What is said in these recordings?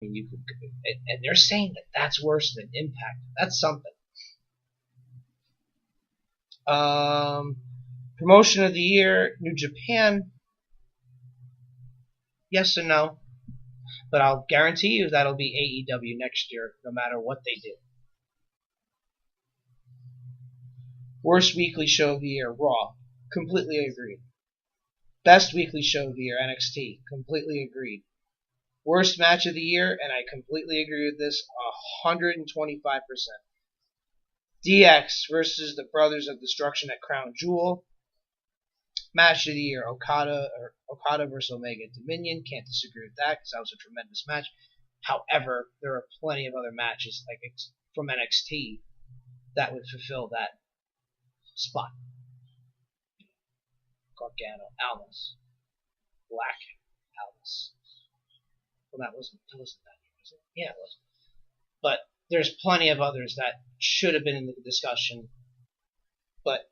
mean, you could, and they're saying that that's worse than Impact. That's something. Promotion of the year, New Japan. Yes and no, but I'll guarantee you that'll be AEW next year, no matter what they do. Worst weekly show of the year, Raw. Completely agreed. Best weekly show of the year, NXT. Completely agreed. Worst match of the year, and I completely agree with this, 125%. DX versus the Brothers of Destruction at Crown Jewel. Match of the year, Okada versus Omega Dominion. Can't disagree with that because that was a tremendous match. However, there are plenty of other matches like from NXT that would fulfill that spot. Gargano, Almas, Black, Almas. Well, that wasn't that year, was it? Yeah, it was. But there's plenty of others that should have been in the discussion. But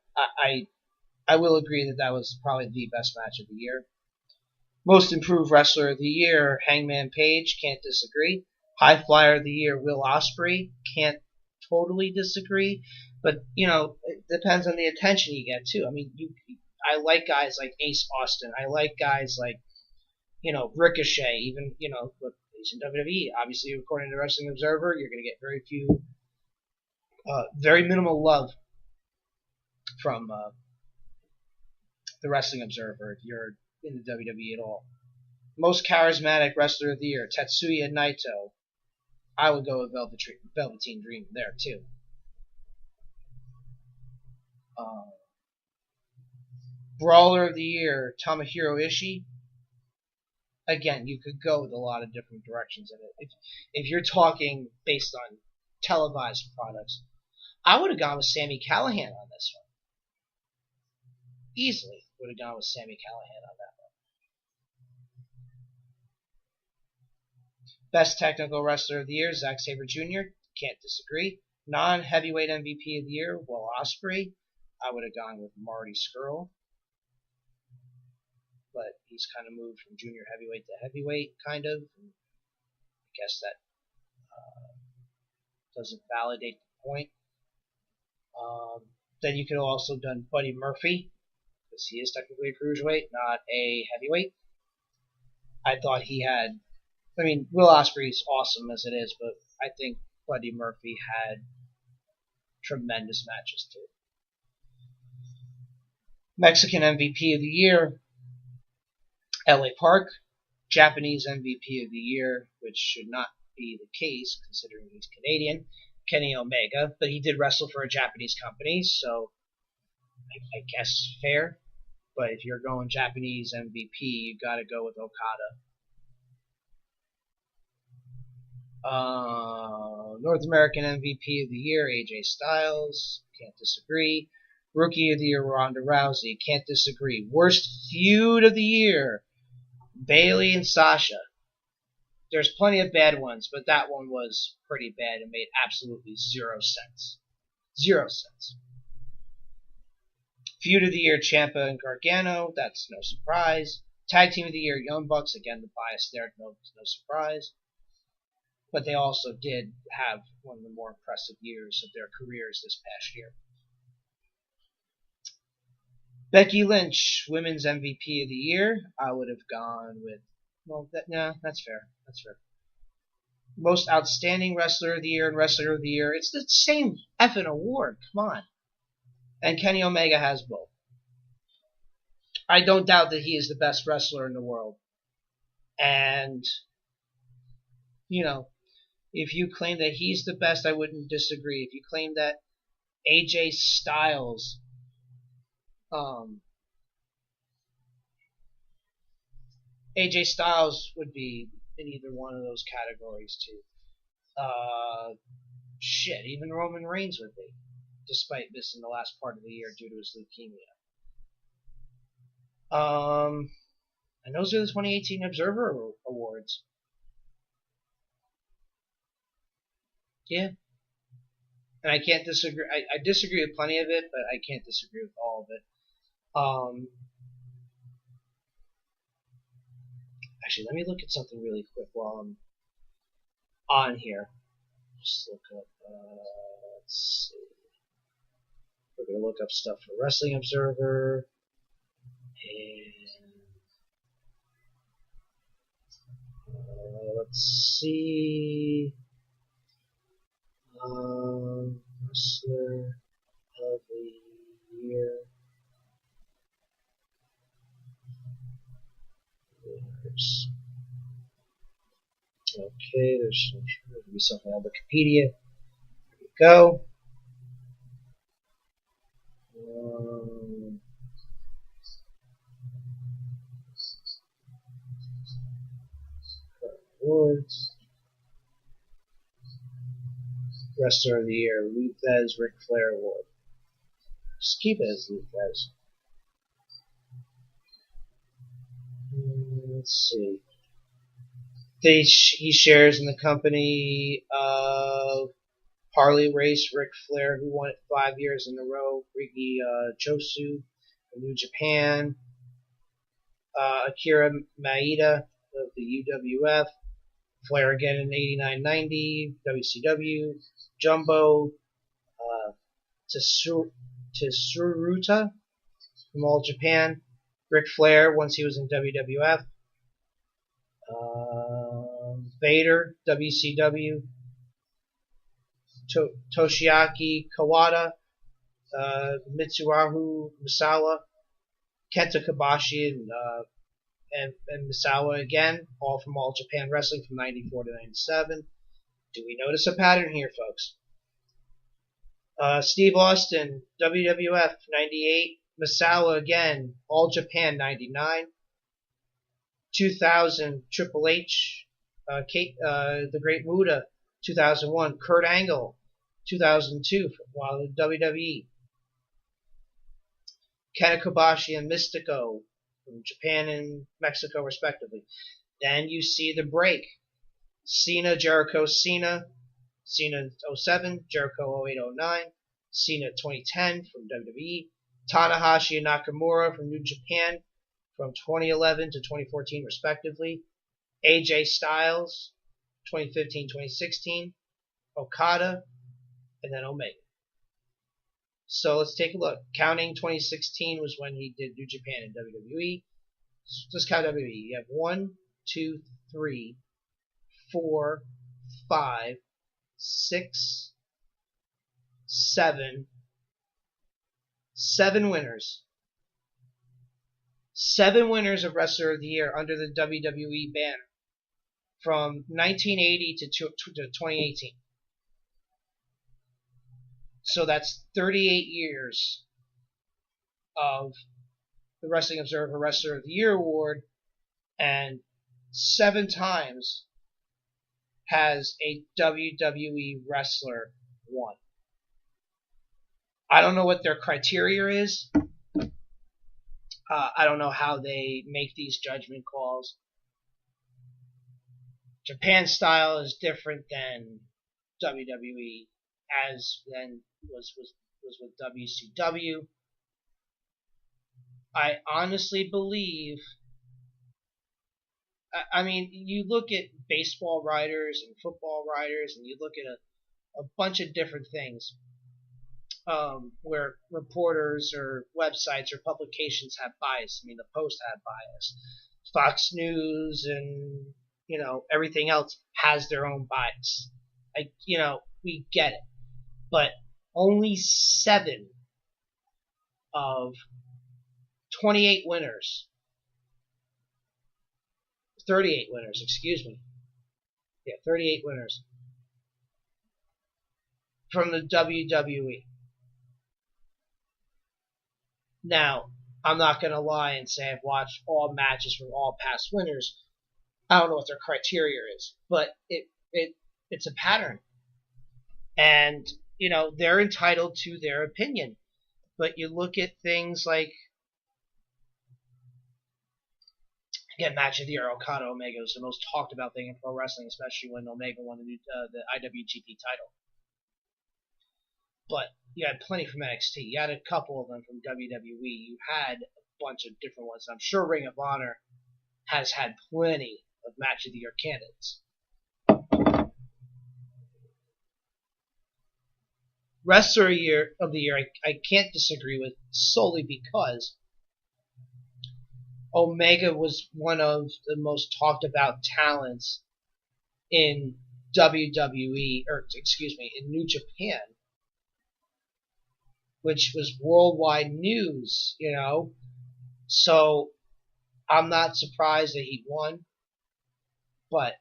I will agree that was probably the best match of the year. Most Improved Wrestler of the Year, Hangman Page, can't disagree. High Flyer of the Year, Will Ospreay, can't totally disagree. But, it depends on the attention you get, too. I mean, I like guys like Ace Austin. I like guys like, Ricochet, even, he's in WWE. Obviously, according to Wrestling Observer, you're going to get very minimal love from the Wrestling Observer if you're in the WWE at all. Most Charismatic Wrestler of the Year, Tetsuya Naito. I would go with Velveteen Dream there, too. Brawler of the Year, Tomohiro Ishii. Again, you could go with a lot of different directions in it. If you're talking based on televised products, I would have gone with Sami Callihan on this one. Easily would have gone with Sami Callihan on that one. Best Technical Wrestler of the Year, Zack Sabre Jr. Can't disagree. Non-Heavyweight MVP of the Year, Will Ospreay. I would have gone with Marty Scurll. But he's kind of moved from junior heavyweight to heavyweight, kind of. And I guess that doesn't validate the point. Then you could have also done Buddy Murphy, because he is technically a cruiserweight, not a heavyweight. I thought Will Ospreay's awesome as it is, but I think Buddy Murphy had tremendous matches too. Mexican MVP of the Year, LA Park. Japanese MVP of the Year, which should not be the case considering he's Canadian, Kenny Omega, but he did wrestle for a Japanese company, so I guess fair. But if you're going Japanese MVP, you got to go with Okada. North American MVP of the Year, AJ Styles. Can't disagree. Rookie of the Year, Ronda Rousey. Can't disagree. Worst feud of the year, Bayley and Sasha. There's plenty of bad ones, but that one was pretty bad and made absolutely 0 sense. 0 sense. Feud of the Year, Ciampa and Gargano. That's no surprise. Tag Team of the Year, Young Bucks. Again, the bias there, no surprise. But they also did have one of the more impressive years of their careers this past year. Becky Lynch, Women's MVP of the Year. I would have gone with, that's fair. That's fair. Most Outstanding Wrestler of the Year and Wrestler of the Year. It's the same effing award. Come on. And Kenny Omega has both. I don't doubt that he is the best wrestler in the world. And, if you claim that he's the best, I wouldn't disagree. If you claim that AJ Styles would be in either one of those categories too. Even Roman Reigns would be, despite missing the last part of the year due to his leukemia. And those are the 2018 Observer Awards. Yeah. And I can't disagree. I disagree with plenty of it, but I can't disagree with all of it. Actually, let me look at something really quick while I'm on here. Just look up, let's see. We're going to look up stuff for Wrestling Observer. And let's see. Wrestler of the Year. Okay, there's going to be something on Wikipedia. There we go. Awards. Wrestler of the Year, Luthez Ric Flair Award. Just keep it as Luthez. Let's see. He shares in the company of Harley Race, Ric Flair, who won it 5 years in a row, Riki Choshu from New Japan, Akira Maeda of the UWF, Flair again in 89-90, WCW, Jumbo, Tsuruta from All Japan, Ric Flair once he was in WWF, Vader, WCW, Toshiaki Kawada, Mitsuharu Misawa, Kenta Kobashi, and Misawa again, all from All Japan Wrestling from 94 to 97. Do we notice a pattern here, folks? Steve Austin, WWF 98, Misawa again, All Japan 99, 2000 Triple H, the Great Muta 2001, Kurt Angle 2002 while in WWE, Kenta Kobashi and Mystico from Japan and Mexico respectively. Then you see the break. Cena, Jericho, Cena 07, Jericho 08, 09, Cena 2010 from WWE, Tanahashi and Nakamura from New Japan from 2011 to 2014 respectively, AJ Styles 2015-2016, Okada, and then Omega. So let's take a look. Counting 2016 was when he did New Japan and WWE. Let's count WWE. You have 1, 2, 3, 4, 5, 6, 7. 7 winners. 7 winners of Wrestler of the Year under the WWE banner from 1980 to 2018. So that's 38 years of the Wrestling Observer Wrestler of the Year award, and 7 times has a WWE wrestler won. I don't know what their criteria is. I don't know how they make these judgment calls. Japan style is different than WWE, as then was with WCW. I honestly believe, I mean, you look at baseball writers and football writers, and you look at a bunch of different things where reporters or websites or publications have bias. I mean, the Post had bias. Fox News and, everything else has their own bias. We get it. But only 7 of 28 winners, 38 winners, excuse me. Yeah, 38 winners from the WWE. Now, I'm not going to lie and say I've watched all matches from all past winners. I don't know what their criteria is, but it's a pattern. And, they're entitled to their opinion. But you look at things like, again, Match of the Year, Okada Omega was the most talked about thing in pro wrestling, especially when Omega won the IWGP title. But you had plenty from NXT. You had a couple of them from WWE. You had a bunch of different ones. I'm sure Ring of Honor has had plenty of Match of the Year candidates. Wrestler of the year, I can't disagree with, solely because Omega was one of the most talked about talents in WWE, or excuse me, in New Japan, which was worldwide news, you know. So I'm not surprised that he won, but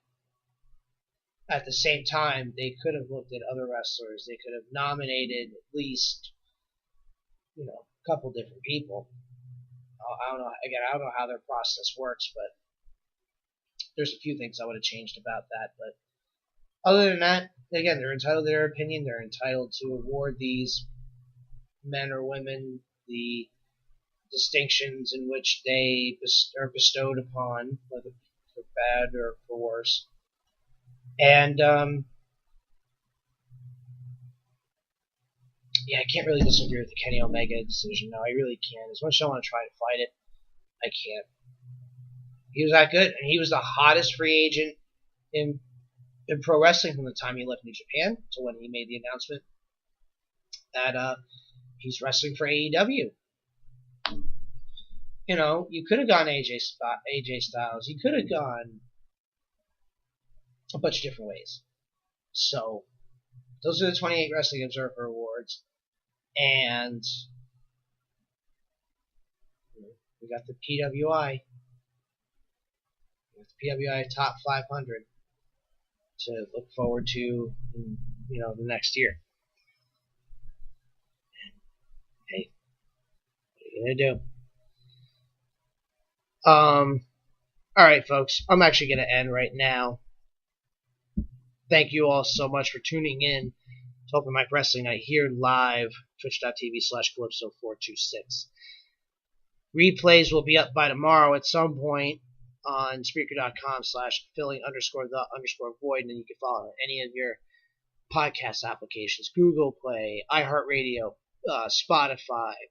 at the same time, they could have looked at other wrestlers. They could have nominated at least, you know, a couple different people. I don't know. Again, I don't know how their process works, but there's a few things I would have changed about that. But other than that, again, they're entitled to their opinion. They're entitled to award these men or women the distinctions in which they are bestowed upon, whether for bad or for worse. And yeah, I can't really disagree with the Kenny Omega decision. No, I really can't. As much as I want to try to fight it, I can't. He was that good, and he was the hottest free agent in pro wrestling from the time he left New Japan to when he made the announcement that he's wrestling for AEW. You know, you could have gone AJ Styles. You could have gone a bunch of different ways. So, those are the 28 Wrestling Observer Awards. And we got the PWI. The PWI Top 500 to look forward to in, you know, the next year. Hey, what are you going to do? Alright, folks. I'm actually going to end right now. Thank you all so much for tuning in to Open Mic Wrestling Night here live, twitch.tv/Calypso426. Replays will be up by tomorrow at some point on Spreaker.com/filling_the_void, and then you can follow any of your podcast applications, Google Play, iHeartRadio, Spotify,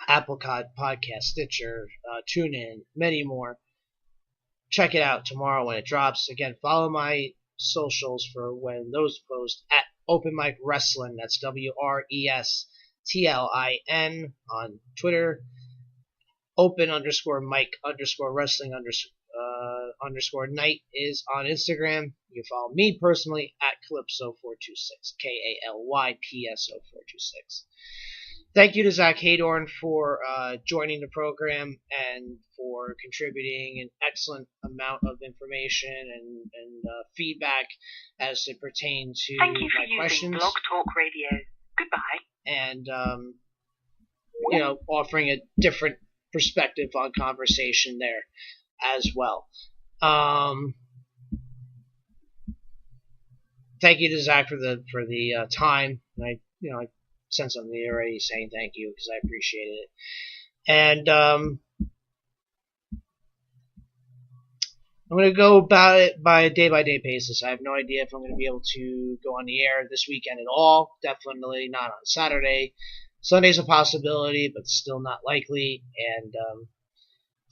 Apple Podcast, Stitcher, TuneIn, many more. Check it out tomorrow when it drops. Again, follow my socials for when those post at Open Mic Wrestling. That's WRESTLIN on Twitter. Open_Mic_Wrestling_Night is on Instagram. You can follow me personally at Calypso426. KALYPSO426. Thank you to Zack Heydorn for joining the program and for contributing an excellent amount of information and feedback as it pertains to Thank you for my using questions. Blog Talk Radio. Goodbye. And, you know, offering a different perspective on conversation there as well. Thank you to Zach for the time. I sent something already saying thank you because I appreciated it. And I'm going to go about it by a day-by-day basis. I have no idea if I'm going to be able to go on the air this weekend at all. Definitely not on Saturday. Sunday's a possibility, but still not likely. And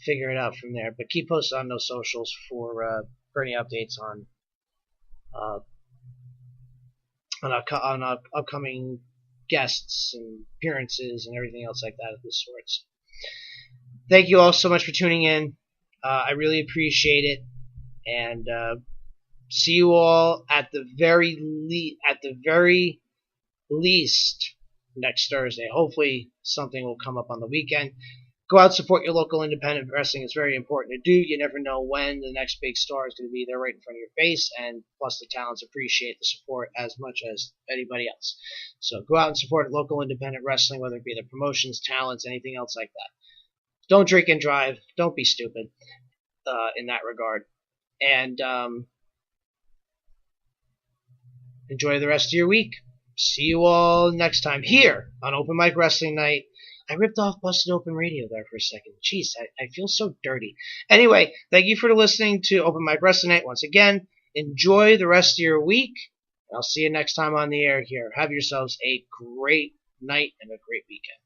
figure it out from there. But keep posted on those socials for any updates on upcoming guests and appearances and everything else like that of this sort. Thank you all so much for tuning in. I really appreciate it, and see you all at the very least next Thursday. Hopefully something will come up on the weekend. Go out and support your local independent wrestling. It's very important to do. You never know when the next big star is going to be there right in front of your face, and plus the talents appreciate the support as much as anybody else. So go out and support local independent wrestling, whether it be the promotions, talents, anything else like that. Don't drink and drive. Don't be stupid in that regard. And enjoy the rest of your week. See you all next time here on Open Mic Wrestling Night. I ripped off Busted Open Radio there for a second. Jeez, I feel so dirty. Anyway, thank you for listening to Open Mic Wrestling Night once again. Enjoy the rest of your week. I'll see you next time on the air here. Have yourselves a great night and a great weekend.